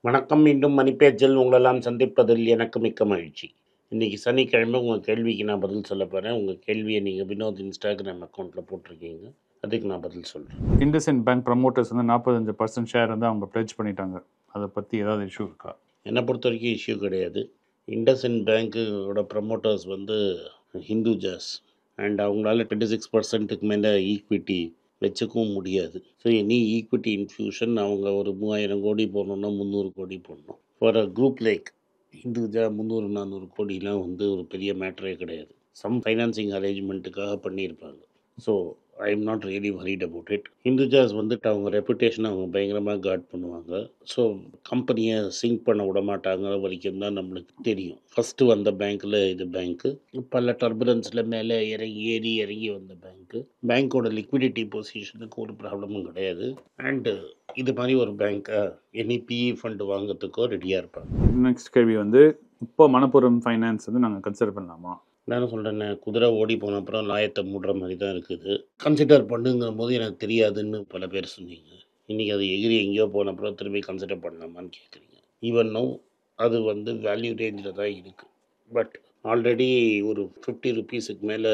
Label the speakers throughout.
Speaker 1: வணக்கம். மீண்டும் மணிப்பேச்சில் உங்களெல்லாம் சந்திப்பதில் எனக்கு மிக்க மகிழ்ச்சி. இன்னைக்கு சனிக்கிழமை உங்க கேள்விக்கு நான் பதில் சொல்லப் போறேன். உங்க கேள்விய நீங்க வினோத் இன்ஸ்டாகிராம் அக்கவுண்ட்ல போட்டிருக்கீங்க. அதுக்கு நான் பதில் சொல்றேன்.
Speaker 2: இண்டஸ்இண்ட் பேங்க் ப்ரமோட்டர்ஸ் வந்து 45% ஷேர் வந்து அவங்க ப்ளெட்ஜ் பண்ணிட்டாங்க. அதை பற்றி ஏதாவது இஷ்யூ இருக்கா?
Speaker 1: என்னை பொறுத்த வரைக்கும் இஷ்யூ கிடையாது. இண்டஸ்இண்ட் பேங்க்கோட ப்ரமோட்டர்ஸ் வந்து ஹிந்துஜாஸ் அண்ட் அவங்களால 26%க்கு மேலே ஈக்விட்டி வச்சுக்கவும் முடியாது. ஸோ எனி ஈக்விட்டி இன்ஃப்யூஷன் அவங்க ஒரு 3000 கோடி போடணுன்னா 300 கோடி போடணும். For a group like Hinduja 300-400 கோடிலாம் வந்து ஒரு பெரிய மேட்டரே கிடையாது. சம் ஃபைனான்சிங் அரேஞ்ச்மெண்ட்டுக்காக பண்ணியிருப்பாங்க. So I am not really worried about it. Hindujas வந்துட்டு அவங்க ரெப்புடேஷனை அவங்க பயங்கரமாக கார்ட் பண்ணுவாங்க. ஸோ கம்பெனியை சிங்க் பண்ண விட மாட்டாங்க வரைக்கும் தான் நம்மளுக்கு தெரியும். ஃபஸ்ட்டு வந்த பேங்க்கில் இது பேங்க்கு பல டர்புலன்ஸில் மேலே ஏறி இறங்கி வந்த பேங்க்கு. பேங்க்கோட லிக்விடிட்டி பொசிஷனுக்கு ஒரு ப்ராப்ளமும் கிடையாது. அண்டு இது மாதிரி ஒரு பேங்க்கை எனி பிஇ ஃபண்டு வாங்கிறதுக்கோ ரெடியாக இருப்பாங்க.
Speaker 2: நெக்ஸ்ட் கேள்வி வந்து, இப்போ மணப்புரம் ஃபைனான்ஸ் வந்து நாங்கள் கன்சிடர் பண்ணலாமா?
Speaker 1: நானும் சொல்கிறேன்னே, குதிரை ஓடி போன அப்புறம் லாயத்தை மூடுற மாதிரி தான் இருக்குது. கன்சிடர் பண்ணுங்கிற போது எனக்கு தெரியாதுன்னு பல பேர் சொன்னீங்க. இன்றைக்கி அது எகிரி எங்கேயோ போன அப்புறம் திரும்பி கன்சிடர் பண்ணலாமான்னு கேட்குறீங்க. ஈவன் நோ அது வந்து வேல்யூ ரேஞ்சில் தான் இருக்குது. பட் ஆல்ரெடி ஒரு 50 ருபீஸுக்கு மேலே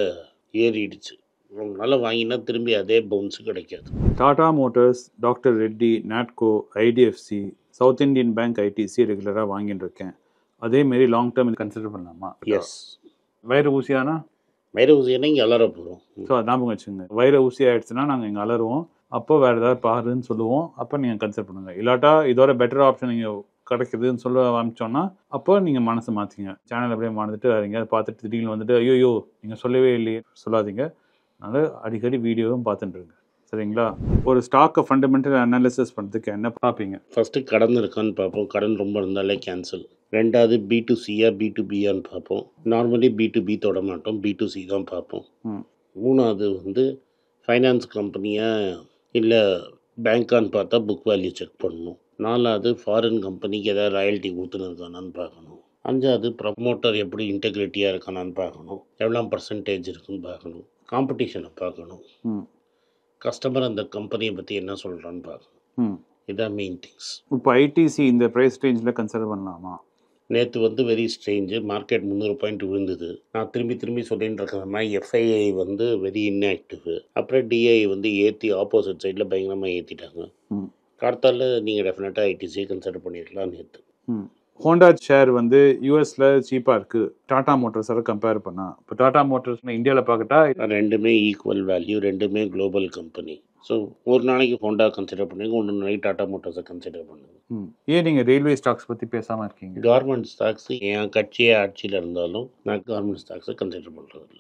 Speaker 1: ஏறிடுச்சு. உங்களால் வாங்கினா திரும்பி அதே பவுன்ஸு கிடைக்காது.
Speaker 2: Tata Motors, doctor Reddy, Natco, IDFC, south Indian bank, ITC ரெகுலராக வாங்கிட்டு இருக்கேன். அதேமாரி லாங் டேர்ம் கன்சிடர் பண்ணலாமா?
Speaker 1: எஸ்.
Speaker 2: வைர ஊசியானா?
Speaker 1: வைர ஊசியானா இங்கே அலற போகிறோம்.
Speaker 2: ஸோ அது ஞாபகம் வச்சுங்க. வைர ஊசி ஆகிடுச்சுன்னா நாங்கள் இங்கே அலருவோம். அப்போ வேறு ஏதாவது பாருன்னு சொல்லுவோம். அப்போ நீங்கள் கன்சிடர் பண்ணுங்கள். இல்லாட்டா இதோட பெட்டர் ஆப்ஷன் நீங்கள் கிடைக்குதுன்னு சொல்ல ஆரம்பிச்சோன்னா அப்போ நீங்கள் மனசை மாற்றிங்க. சேனல் அப்படியே மறந்துட்டு வேறு எங்கேயாவது பார்த்துட்டு திடீர்னு வந்துட்டு ஐயோ நீங்கள் சொல்லவே இல்லையே சொல்லாதீங்க. அதனால் அடிக்கடி வீடியோவும் பார்த்துட்டுருங்க. சரிங்களா? ஒரு ஸ்டாக்கை ஃபண்டமெண்டல் அனாலிசிஸ் பண்ணுறதுக்கு என்ன பார்ப்பீங்க?
Speaker 1: ஃபஸ்ட்டு கடன் இருக்கான்னு பார்ப்போம். கடன் ரொம்ப இருந்தாலே கேன்சல். ரெண்டாவது B2Cயா B2Bயான்னு பார்ப்போம். நார்மலி B2B தொட மாட்டோம், B2C தான் பார்ப்போம். மூணாவது வந்து ஃபைனான்ஸ் கம்பெனியா இல்லை பேங்க்கான்னு பார்த்தா புக் வேல்யூ செக் பண்ணணும். நாலாவது ஃபாரின் கம்பெனிக்கு எதாவது ராயல்ட்டி கொடுத்துன்னு இருக்கானான்னு பார்க்கணும். அஞ்சாவது ப்ரமோட்டர் எப்படி இன்டெகிரிட்டியாக இருக்கானான்னு பார்க்கணும். எவ்வளோ பர்சன்டேஜ் இருக்குன்னு பார்க்கணும். காம்படிஷனை பார்க்கணும். கஸ்டமர் அந்த கம்பெனியை பற்றி என்ன சொல்கிறான்னு பார்க்கணும். இதான் மெயின் திங்ஸ்.
Speaker 2: இப்போ ஐடிசி இந்த ப்ரைஸ் ரேஞ்சில் கன்சிடர் பண்ணலாமா?
Speaker 1: நேற்று வந்து வெரி ஸ்ட்ரேஞ்சு. மார்க்கெட் 300 பாயிண்ட் விழுந்தது. நான் திரும்பி சொல்லிட்டு இருக்கிற மாதிரி எஃப்ஐஐ வந்து வெரி இன்ஆக்டிவ். அப்புறம் டிஐ வந்து ஏற்றி ஆப்போசிட் சைடில் பயங்கரமாக ஏற்றிட்டாங்க. கார்த்தால நீங்கள் டெஃபினட்டாக ஐடிசியை கன்சிடர் பண்ணியிருக்கலாம் நேற்று.
Speaker 2: ஹோண்டா ஷேர் வந்து யூஎஸில் சீப்பாக இருக்குது டாடா மோட்டர்ஸோட கம்பேர் பண்ணால். இப்போ டாடா மோட்டர்ஸ் இந்தியாவில் பார்க்கட்டா
Speaker 1: ரெண்டுமே ஈக்குவல் வேல்யூ, ரெண்டுமே குளோபல் கம்பெனி. ஸோ ஒரு நாளைக்கு ஹோண்டா கன்சிடர் பண்ணுங்க, ஒரு நாளைக்கு டாடா மோட்டர்ஸை கன்சிடர் பண்ணுங்க.
Speaker 2: ஏன் நீங்கள் ரயில்வே ஸ்டாக்ஸ் பற்றி பேசாமல் இருக்கீங்க?
Speaker 1: கவர்மெண்ட் ஸ்டாக்ஸ் என் கட்சியே ஆட்சியில் இருந்தாலும் நான் கவர்மெண்ட் ஸ்டாக்ஸை கன்சிடர் பண்ணுறதில்ல.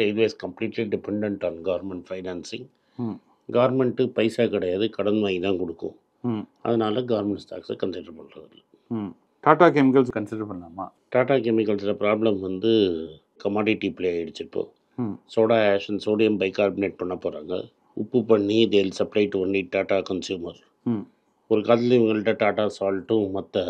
Speaker 1: Railways completely depend on government financing. Government பைசா கிடையாது, கடன் வாங்கி தான் கொடுக்கும். அதனால கவர்மெண்ட் ஸ்டாக்ஸை கன்சிடர் பண்ணுறதில்ல.
Speaker 2: டாடா கெமிக்கல்ஸ் கன்சிடர் பண்ணலாமா?
Speaker 1: டாடா கெமிக்கல்ஸில் ப்ராப்ளம் வந்து கமாடிட்டி ப்ளே ஆகிடுச்சு. இப்போது soda ash and sodium bicarbonate பண்ண போகிறாங்க. உப்பு பண்ணி தேல் supply to only Tata consumer. ஒரு காலத்தில் இவங்கள்ட்ட டாடா சால்ட்டும் மற்ற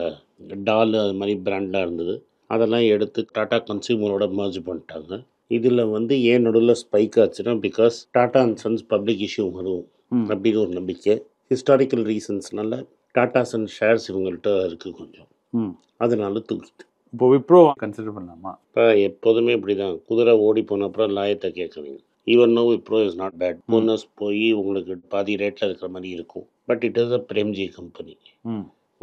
Speaker 1: டால் அது மாதிரி பிராண்டாக இருந்தது. அதெல்லாம் எடுத்து டாடா கன்சியூமரோட மர்ஜ் பண்ணிட்டாங்க. இதில் வந்து ஏன் நடுவில் ஸ்பைக் ஆச்சுன்னா because Tata and sons public issue வரும் அப்படின்னு ஒரு நம்பிக்கை. ஹிஸ்டாரிக்கல் ரீசன்ஸ்னால டாடா சன்ஸ் ஷேர்ஸ் இவங்கள்ட்ட இருக்குது கொஞ்சம், அதனால தூக்கிட்டு.
Speaker 2: இப்போ விப்ரோ கன்சிடர் பண்ணலாமா?
Speaker 1: இப்போ எப்போதுமே இப்படி தான், குதிரை ஓடி போன அப்புறம் லாயத்தை கேட்குறீங்க. Even no Wipro is not bad. Bonus போய் உங்களுக்கு பாதி ரேட்டில் இருக்கிற மாதிரி இருக்கும். But it is a Premji company.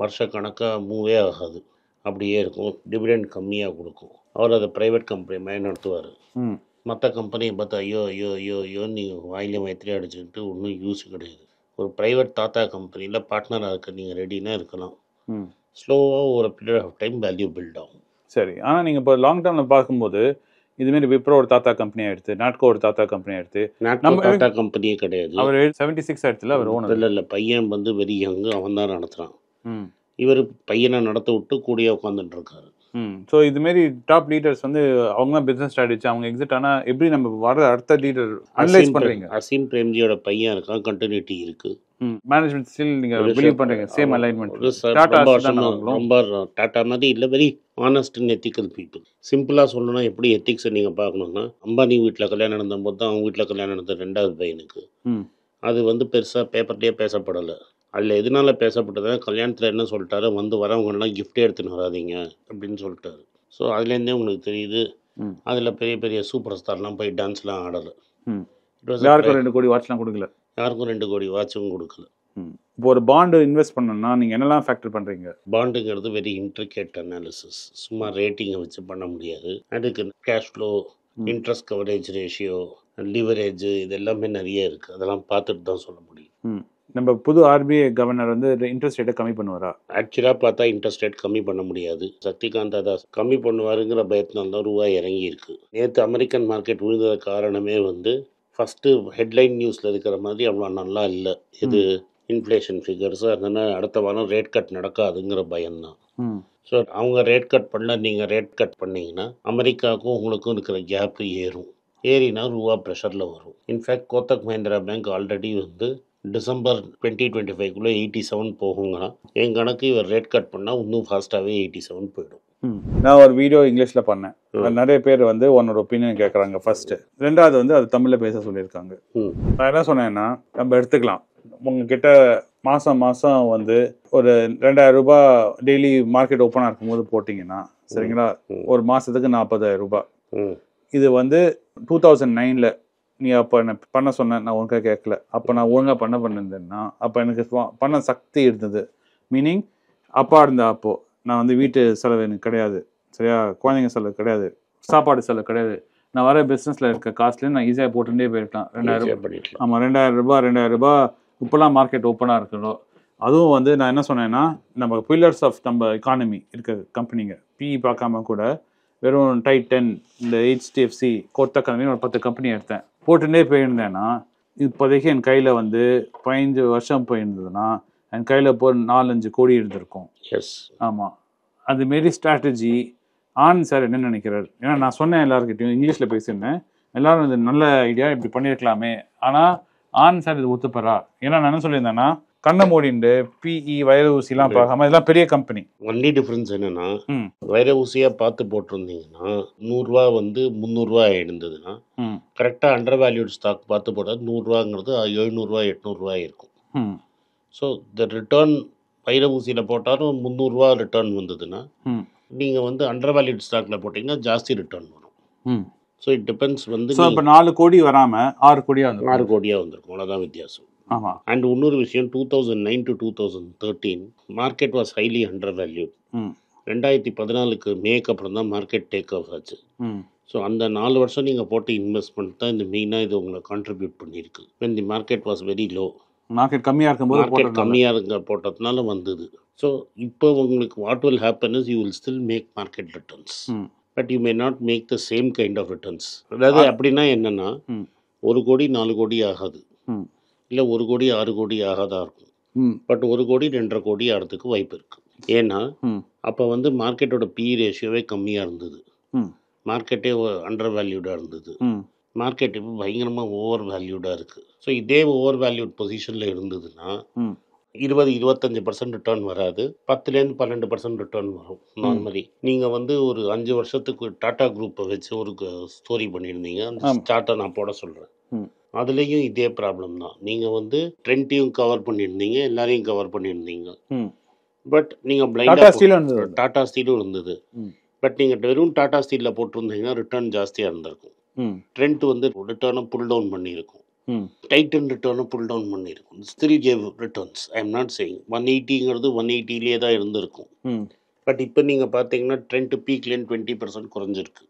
Speaker 1: வருஷ கணக்காக மூவே ஆகாது, அப்படியே இருக்கும். டிவிடெண்ட் கம்மியாக கொடுக்கும். அவர் அதை ப்ரைவேட் கம்பெனி மாதிரி நடத்துவார். மற்ற கம்பெனியை பார்த்து ஐயோன்னு நீங்கள் வாயிலே வயிற்றுலேயே அடிச்சுக்கிட்டு ஒன்றும் யூஸ் கிடையாது. ஒரு ப்ரைவேட் தாத்தா கம்பெனியில் பார்ட்னராக இருக்க நீங்கள் ரெடினா இருக்கலாம். ஸ்லோவாக ஒரு period of time value build ஆகும்.
Speaker 2: சரி, ஆனால் நீங்கள் இப்போ லாங் டேர்மில் பார்க்கும்போது இதுமாரி விப்ரோ ஒரு தாத்தா கம்பெனி ஆகிடுது, நாட்கோ ஒரு தாத்தா கம்பெனி ஆகிடுது.
Speaker 1: நம்ம தாத்தா கம்பெனியே கிடையாது.
Speaker 2: அவர் 76 ஆயிடுச்சுல அவர் ஓனர்.
Speaker 1: இல்லை பையன் வந்து வெரி யங்கு, அவன் தான் நடத்துகிறான். இவர் பையனை நடத்த விட்டு கூடிய உட்காந்துட்டு இருக்காரு.
Speaker 2: ஸோ இதுமாரி டாப் லீடர்ஸ் வந்து அவங்க தான் பிஸ்னஸ் ஸ்ட்ராட்டஜி அவங்க எக்ஸிட். ஆனால் எப்படி நம்ம வர அடுத்த லீடர் அனலைஸ் பண்ணுறீங்க?
Speaker 1: அசீம் பிரேம்ஜியோட பையன் இருக்கான், கண்டினியூட்டி இருக்குது.
Speaker 2: மேனேஜ்மெண்ட் ஸ்டில் நீங்கள் பிலீவ் பண்ணுறீங்க சேம் அலைன்மெண்ட்?
Speaker 1: ரொம்ப டாட்டா மாதிரி இல்லை, very honest and ethical people. சிம்பிளாக சொல்லணும்னா எப்படி எத்திக்ஸை நீங்கள் பார்க்கணுன்னா, அம்பானி வீட்டில் கல்யாணம் நடந்தபோது தான் அவங்க வீட்டில் கல்யாணம் நடந்த ரெண்டாவது பையனுக்கு அது வந்து பெருசாக பேப்பர்லேயே பேசப்படலை. அதில் எதனால பேசப்பட்டதுன்னா கல்யாணத்தில் என்ன சொல்லிட்டாரு, வந்து வரவங்கலாம் கிஃப்ட்டே எடுத்துன்னு வராதீங்க அப்படின்னு சொல்லிட்டாரு. ஸோ அதுலேருந்தே உங்களுக்கு தெரியுது,
Speaker 2: ம்.
Speaker 1: அதில் பெரிய பெரிய சூப்பர் ஸ்டார்லாம் போய் டான்ஸ்லாம் ஆடலை.
Speaker 2: ம்.
Speaker 1: இட் வாஸ்
Speaker 2: யாருக்கும் 2 கோடி வாட்ச்லாம் கொடுக்கல.
Speaker 1: யாருக்கும் 2 கோடி வாட்சும் கொடுக்கல.
Speaker 2: இப்போ ஒரு பாண்டு இன்வெஸ்ட் பண்ணணும்னா நீங்கள் என்னெல்லாம் ஃபேக்டர் பண்ணுறீங்க?
Speaker 1: பாண்டுங்கிறது வெரி இன்ட்ரிகேட் அனாலிசிஸ். சும்மா ரேட்டிங்கை வச்சு பண்ண முடியாது. அதுக்கு cash flow, interest coverage ratio, leverage, இது எல்லாமே நிறைய இருக்குது. அதெல்லாம் பார்த்துட்டு தான் சொல்ல முடியும்.
Speaker 2: நம்ம புது ஆர்பிஐ கவர்னர் வந்து இன்ட்ரெஸ்ட் ரேட்டை கம்மி பண்ணுவாரா?
Speaker 1: ஆக்சுவலாக பார்த்தா இன்ட்ரெஸ்ட் ரேட் கம்மி பண்ண முடியாது. சக்திகாந்த தாஸ் கம்மி பண்ணுவாருங்கிற பயத்தினால தான் ரூபாய் இறங்கி இருக்கு. நேற்று அமெரிக்கன் மார்க்கெட் விழுந்தது காரணமே வந்து ஃபஸ்ட்டு ஹெட்லைன் நியூஸில் இருக்கிற மாதிரி அவ்வளோ நல்லா இல்லை. இது இன்ஃப்ளேஷன் ஃபிகர்ஸு, அதனால் அடுத்த வாரம் ரேட் கட் நடக்காதுங்கிற பயம்தான். ஸோ அவங்க ரேட் கட் பண்ணல, நீங்கள் ரேட் கட் பண்ணிங்கன்னா அமெரிக்காவுக்கும் உங்களுக்கும் இருக்கிற கேப்பு ஏறும். ஏறினா ரூபா ப்ரெஷரில் வரும். In fact Kotak Mahindra bank already வந்து டிசம்பர் 2025 87 போகுங்கன்னா, என் கணக்கு இவர் ரேட் கட் பண்ணால் இன்னும் ஃபாஸ்ட்டாகவே 87 போயிடும்.
Speaker 2: நான் ஒரு வீடியோ இங்கிலீஷில் பண்ணேன். நிறைய பேர் வந்து உன்னோட ஒப்பீனியன் கேட்குறாங்க ஃபர்ஸ்ட்டு. ரெண்டாவது வந்து அது தமிழில் பேச சொல்லியிருக்காங்க. நான் என்ன சொன்னேன்னா, நம்ம எடுத்துக்கலாம், உங்ககிட்ட மாதம் வந்து ஒரு 2000 ரூபாய் டெய்லி மார்க்கெட் ஓப்பனாக இருக்கும்போது போட்டிங்கன்னா சரிங்களா, ஒரு மாதத்துக்கு 40,000 ரூபாய். இது வந்து 2009 நீ அப்போ என்ன பண்ண சொன்ன, நான் ஒழுங்காக கேட்கல. அப்போ நான் ஒழுங்காக பண்ணியிருந்தேன்னா அப்போ எனக்கு பண்ண சக்தி இருந்தது. மீனிங் அப்பா இருந்தால் அப்போது நான் வந்து வீட்டு செலவு எனக்கு கிடையாது, சரியா, குழந்தைங்க செலவு கிடையாது, சாப்பாடு செலவு கிடையாது. நான் வர பிஸ்னஸில் இருக்க காஸ்ட்லேயும் நான் ஈஸியாக போட்டுட்டே போயிருக்கலாம். 2000
Speaker 1: பண்ணிக்கலாம்.
Speaker 2: ஆமாம், 2000 ரூபாய் இப்போலாம் மார்க்கெட் ஓப்பனாக இருக்கணும். அதுவும் வந்து நான் என்ன சொன்னேன்னா, நம்ம பில்லர்ஸ் ஆஃப் நம்ம எக்கானமி இருக்க கம்பெனிங்க பிஇ பார்க்காம கூட வெறும் டைட்டன், இந்த HDFC, கோத்தக் கம்பெனி ஒரு 10 கம்பெனி எடுத்தேன், போட்டுட்டே போயிருந்தேன்னா இப்போதைக்கு என் கையில் வந்து 15 வருஷம் போயிருந்ததுன்னா என் கையில் இப்போ 4-5 கோடி இருந்திருக்கும்.
Speaker 1: எஸ்,
Speaker 2: ஆமாம். அதுமாரி ஸ்ட்ராட்டஜி ஆனந்த் சார் என்ன நினைக்கிறார்? ஏன்னா நான் சொன்னேன் எல்லாருக்கிட்டையும், இங்கிலீஷில் பேசியிருந்தேன், எல்லாரும் இது நல்ல ஐடியா, இப்படி பண்ணியிருக்கலாமே. ஆனால் ஆனந்த் சார் இது ஒத்துப்பறா? ஏன்னா நான் என்ன சொல்லியிருந்தேன்னா, கண்ணை மூடிண்டு பிஇ வைர ஊசிலாம் பார்க்காம, இதெல்லாம் பெரிய கம்பெனி.
Speaker 1: ஒன்லி டிஃப்ரென்ஸ் என்னன்னா, வைர ஊசியாக பார்த்து போட்டிருந்தீங்கன்னா 100 ரூபா வந்து 300 ரூபா இருந்ததுன்னா, கரெக்டாக அண்டர் வேல்யூட் ஸ்டாக் பார்த்து போட்டால் 100 ரூபாங்கிறது 700 ரூபா 800 ரூபா இருக்கும். ஸோ த ரிட்டர்ன் வைர ஊசியில் போட்டாலும் 300 ரூபா ரிட்டர்ன் வந்ததுன்னா, நீங்கள் வந்து அண்டர் வேல்யூட் ஸ்டாக்ல போட்டிங்கன்னா ஜாஸ்தி ரிட்டர்ன் வரும். ஸோ இட் டிபெண்ட்ஸ் வந்து
Speaker 2: இப்போ 4 கோடி வராமல் 6 கோடியாக வந்து
Speaker 1: 6 கோடியாக வந்திருக்கும். அவ்வளோதான் வித்தியாசம்.
Speaker 2: ஆமாம்.
Speaker 1: அண்ட் இன்னொரு விஷயம், 2009 to 2013 market was highly under valued. 2014 மேக்கு அப்புறம் தான் மார்க்கெட் டேக் ஆஃப் ஆச்சு. ஸோ அந்த 4 வருஷம் நீங்கள் போட்ட இன்வெஸ்ட்மெண்ட் தான் இந்த மெயினாக இது உங்களை கான்ட்ரிபியூட் பண்ணியிருக்கு. When the market was very low,
Speaker 2: market கம்மியாக இருக்கும்போது
Speaker 1: மார்க்கெட் கம்மியாக இருக்க போட்டதுனால வந்தது. ஸோ இப்போ உங்களுக்கு what will happen is you will still make market returns, but you may not make the same kind of returns. அதாவது அப்படின்னா என்னென்னா, 1 கோடி 4 கோடி ஆகாது, இல்லை 1 கோடி 6 கோடி ஆகாதான் இருக்கும். பட் 1 கோடி 2.5 கோடி ஆகிறதுக்கு வாய்ப்பு இருக்குது. ஏன்னா அப்போ வந்து மார்க்கெட்டோட பி ரேஷியோவே கம்மியாக இருந்தது, மார்க்கெட்டே அண்டர் வேல்யூடாக இருந்தது, மார்க்கெட் இப்போ பயங்கரமாக ஓவர் வேல்யூடாக இருக்குது. ஸோ இதே ஓவர் வேல்யூட் பொசிஷனில் இருந்ததுன்னா 20-25% ரிட்டர்ன் வராது, 10-12% ரிட்டர்ன் வரும் நார்மலி. நீங்கள் வந்து ஒரு 5 வருஷத்துக்கு டாடா குரூப்பை வச்சு ஒரு ஸ்டோரி பண்ணியிருந்தீங்க, அந்த ஸ்டார்ட்டை நான் போட சொல்கிறேன். அதுலேயும் இதே ப்ராப்ளம் தான். நீங்கள் வந்து ட்ரெண்ட்டையும் கவர் பண்ணியிருந்தீங்க, எல்லாரையும் கவர் பண்ணியிருந்தீங்க, பட் நீங்கள் பிளைண்டாக டாடா ஸ்டீலும் இருந்தது, பட் நீங்கள் வெறும் டாடா ஸ்டீலில் போட்டிருந்தீங்கன்னா ரிட்டர்ன் ஜாஸ்தியாக இருந்திருக்கும். ட்ரெண்ட் வந்து ரிட்டர்னை புல் டவுன் பண்ணியிருக்கும், டைட்டன் ரிட்டர்னை புல் டவுன் பண்ணியிருக்கும். Still gave returns. I am not saying 180ங்கிறது 180லேயே தான் இருந்திருக்கும். பட் இப்போ நீங்கள் பார்த்தீங்கன்னா ட்ரெண்ட் பீக்லேருந்து 20% குறைஞ்சிருக்கு.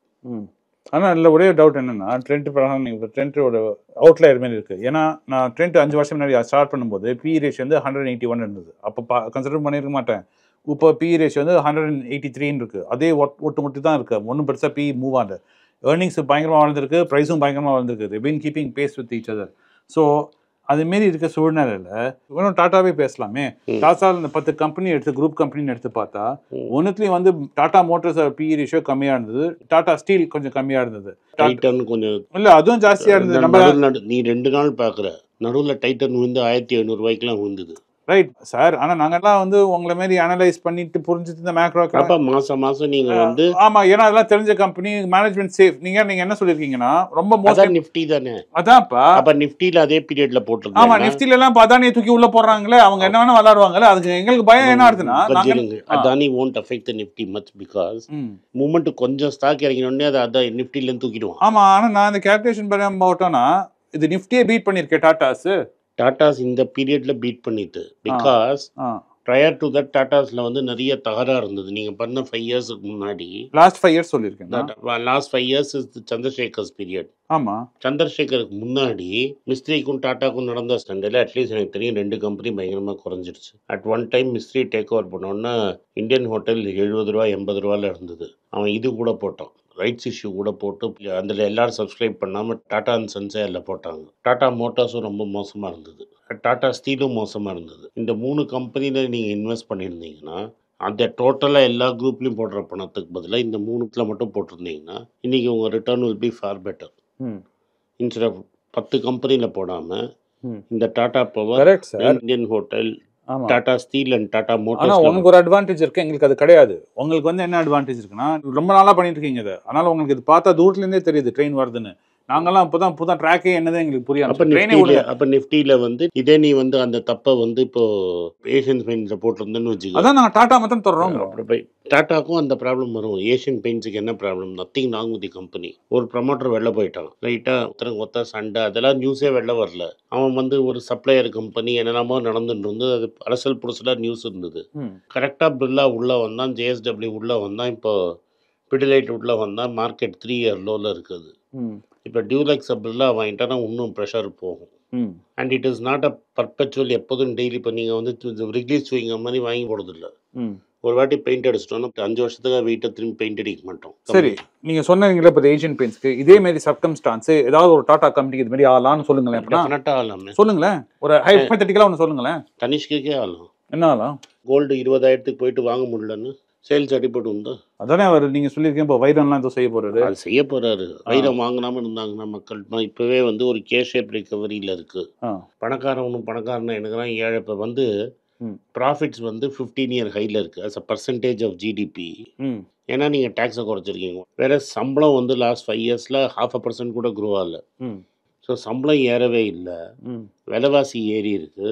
Speaker 2: ஆனால் அதில் ஒரே டவுட் என்னென்னா, ட்ரெண்ட் பிரகாரம் நீங்கள் ட்ரெண்டோட அவுட்லயர் மாதிரி இருக்குது. ஏன்னா நான் ட்ரெண்ட் 5 வருஷம் முன்னாடி ஸ்டார்ட் பண்ணும்போது பி ரேஷியோ வந்து 181 இருந்தது. அப்போ கன்சிடர் பண்ணியிருக்க மாட்டேன். இப்போ பி ரேஷியோ வந்து 183 இருக்குது. அதே ஒட்டு தான் இருக்குது, ஒன்றும் பெருசாக பி மூவ் ஆகுது. ஏர்னிங்ஸ் பயங்கரமாக வளர்ந்துருக்கு, ப்ரைஸும் பயங்கரமாக வளர்ந்துருக்கு. They been keeping pace with each other. So அதுமாரி இருக்க சூழ்நிலையில் இன்னும் டாட்டாவே பேசலாமே. டாட்டா இந்த 10 கம்பெனி எடுத்து குரூப் கம்பெனின்னு எடுத்து பார்த்தா ஒன்றுத்துலேயும் வந்து டாடா மோட்டர்ஸ் பி ரேஷியோ கம்மியாக இருந்தது, டாடா ஸ்டீல் கொஞ்சம் கம்மியாக இருந்தது,
Speaker 1: டைட்டன் கொஞ்சம் இல்லை
Speaker 2: அதுவும் ஜாஸ்தியாக இருந்தது. நம்ம
Speaker 1: நீ 2 நாள் பார்க்குற நடுவில் டைட்டன் வந்து 1500 ரூபாய்க்குலாம் விழுந்தது.
Speaker 2: Right sir. ஆனா நாங்கெல்லாம் வந்து உங்களை மாதிரி அனலைஸ் பண்ணிட்டு புரிஞ்சுட்டு இந்த மேக்ரோ
Speaker 1: அப்ப மாசம் நீங்க வந்து
Speaker 2: ஆமா, ஏன்னா அதெல்லாம் தெரிஞ்ச கம்பெனி மேனேஜ்மெண்ட் சேஃப். நீங்க என்ன சொல்லிருக்கீங்கன்னா ரொம்ப மோஸ்ட்
Speaker 1: நிஃப்டி தானே.
Speaker 2: அதான்ப்பா.
Speaker 1: அப்ப நிஃப்டில அதே பீரியட்ல
Speaker 2: ஆமா,
Speaker 1: போட்டிருந்தாங்க.
Speaker 2: நிஃப்டில எல்லாம் அதானியை தூக்கி உள்ள போடுறாங்களே, அவங்க என்ன வேணா விளையாடுவாங்கல்ல. அதுக்கு எங்களுக்கு பயம் என்ன ஆகுதுன்னா
Speaker 1: Adani won't affect the nifty much because moment கொஞ்சம் ஸ்டாக் இறங்கின உடனே அது அதான் நிஃப்டில இருந்து தூக்கிடுவோம்.
Speaker 2: ஆமா, ஆனா நான் இந்த கால்குலேஷன் பண்ண போட்டோம்னா இது நிஃப்டியே பீட் பண்ணிருக்கேன்
Speaker 1: டாடாஸ் இந்த பீரியட்ல பீட் பண்ணிட்டு பிகாஸ் prior to that டாடாஸ்ல வந்து நிறைய தகராறு இருந்தது. நீங்க பண்ண 5 இயர்ஸ்க்கு முன்னாடி
Speaker 2: லாஸ்ட் 5 இயர்ஸ் சொல்லிருக்கேன்.
Speaker 1: லாஸ்ட் 5 இயர்ஸ் இஸ் சந்திரசேகர்ஸ் பீரியட்.
Speaker 2: ஆமா,
Speaker 1: சந்திரசேகருக்கு முன்னாடி மிஸ்திரிக்கும் டாட்டாக்கும் நடந்த சண்டையில் அட்லீஸ்ட் எனக்கு தெரியும் 2 கம்பெனி பயங்கரமாக குறைஞ்சிருச்சு. At one time Mistry take over பண்ணோன்னா இந்தியன் ஹோட்டல் 70 ரூபா 80 ரூபாயில் இருந்தது. அவன் இது கூட போட்டான், ரைட்ஸ் இஷ்யூ கூட போட்டு அதில் எல்லாரும் சப்ஸ்கிரைப் பண்ணாமல் டாடா அண்ட் சன்ஸே அதில் போட்டாங்க. டாடா மோட்டார்ஸும் ரொம்ப மோசமாக இருந்தது, டாடா ஸ்டீலும் மோசமாக இருந்தது. இந்த 3 கம்பெனியில் நீங்கள் இன்வெஸ்ட் பண்ணியிருந்தீங்கன்னா அந்த டோட்டலாக எல்லா குரூப்லையும் போடுற பணத்துக்கு பதிலாக இந்த 3த்தில் மட்டும் போட்டிருந்தீங்கன்னா இன்றைக்கி உங்கள் return will be far better. Instead of 10 கம்பெனியில் போடாமல் இந்த Tata Power, Indian Hotel, Tata Steel and Tata Motors.
Speaker 2: ஆனா உங்களுக்கு ஒரு அட்வான்டேஜ் இருக்கு, எங்களுக்கு அது கிடையாது. உங்களுக்கு வந்து என்ன அட்வான்டேஜ் இருக்குன்னா ரொம்ப நாளா பண்ணிட்டு இருக்கீங்க இது, அதனால உங்களுக்கு இது பார்த்தா தூரத்துல இருந்தே தெரியுது ட்ரெயின் வருதுன்னு. நாங்கெல்லாம் புதான் ட்ராக்கே என்னது எங்களுக்கு புரியாது.
Speaker 1: அப்ப நிஃப்டியில வந்து இதே நீ வந்து அந்த தப்பை வந்து இப்போ ஏஷியன் பெயிண்ட்ஸ்ல போட்டிருந்தேன்னு வச்சுக்கோ.
Speaker 2: அதான் நாங்கள் டாடா மட்டும் தர்றோம்.
Speaker 1: டாட்டாக்கும் அந்த ப்ராப்ளம் வரும். ஏஷியன் பெயிண்ட்ஸுக்கு என்ன problem, nothing wrong with the company. ஒரு ப்ரமோட்டர் வெளில போயிட்டான், ரைட்டாக ஒத்த சண்டை, அதெல்லாம் நியூஸே வெளில வரல. அவன் வந்து ஒரு சப்ளையர் கம்பெனி என்னென்னமோ நடந்துட்டு இருந்து அது அரசல் புரசலாக நியூஸ் இருந்தது. கரெக்டாக பிர்லா உள்ளே வந்தான், ஜேஎஸ்டபிள்யூ உள்ளே வந்தான், இப்போ பிடிலைட் உள்ளே வந்தான், மார்க்கெட் 3 இயர் லோவில் இருக்குது. இப்போ டியூலெக்ஸ் பிர்லா வாங்கிட்டா இன்னும் ப்ரெஷர் போகும். And it is not a perpetual எப்போதும் டெய்லி. இப்போ நீங்கள் வந்து ரிலீஸ் வைங்க மாதிரி வாங்கி போடுறதில்ல. ஒரு வாட்டி பெயிண்ட் அடிச்சிட்டோம்னா 5 வருஷத்துக்கு வீட்டை திரும்பி பெயிண்ட் அடிக்க மாட்டோம்.
Speaker 2: சரி, நீங்க சொன்னீங்களா இப்போ ஏஷியன் பெயிண்ட்ஸ்க்கு இதே மாதிரி சர்க்கம்ஸ்டான்ஸ் ஏதாவது ஒரு டாடா கம்பெனிக்கு இது மாதிரி ஆகலாம்னு சொல்லுங்களேன்.
Speaker 1: டெஃபினட்டாக ஆகலாமே.
Speaker 2: சொல்லுங்களேன், ஒரு ஹைப்போதெட்டிக்கலா ஒன்று சொல்லுங்களேன்.
Speaker 1: தனிஷ்கே ஆகலாம்.
Speaker 2: என்ன ஆகலாம்?
Speaker 1: கோல்டு 20,000க்கு போயிட்டு வாங்க முடியலன்னு சேல்ஸ் அடிப்பட்டு உண்டா?
Speaker 2: அதானே அவர் நீங்க சொல்லியிருக்கேன். இப்போ வைரம்லாம் ஏதோ செய்ய போறாரு.
Speaker 1: அது செய்ய போறாரு. வைரம் வாங்கினாம இருந்தாங்கன்னா மக்கள் இப்பவே வந்து ஒரு கேஷேப் ரிகவரியில் இருக்கு. பணக்காரனா எனக்குதான் ஏழை. இப்போ வந்து ப்ராஃபிட்ஸ் வந்து 15 இயர் ஹையில் இருக்குது as a percentage of GDP. ஏன்னா நீங்கள் டேக்ஸை குறைச்சிருக்கீங்க. வேற சம்பளம் வந்து லாஸ்ட் 5 இயர்ஸில் 0.5% கூட க்ரோ ஆகல. ஸோ சம்பளம் ஏறவே இல்லை, விலைவாசி ஏறி இருக்கு,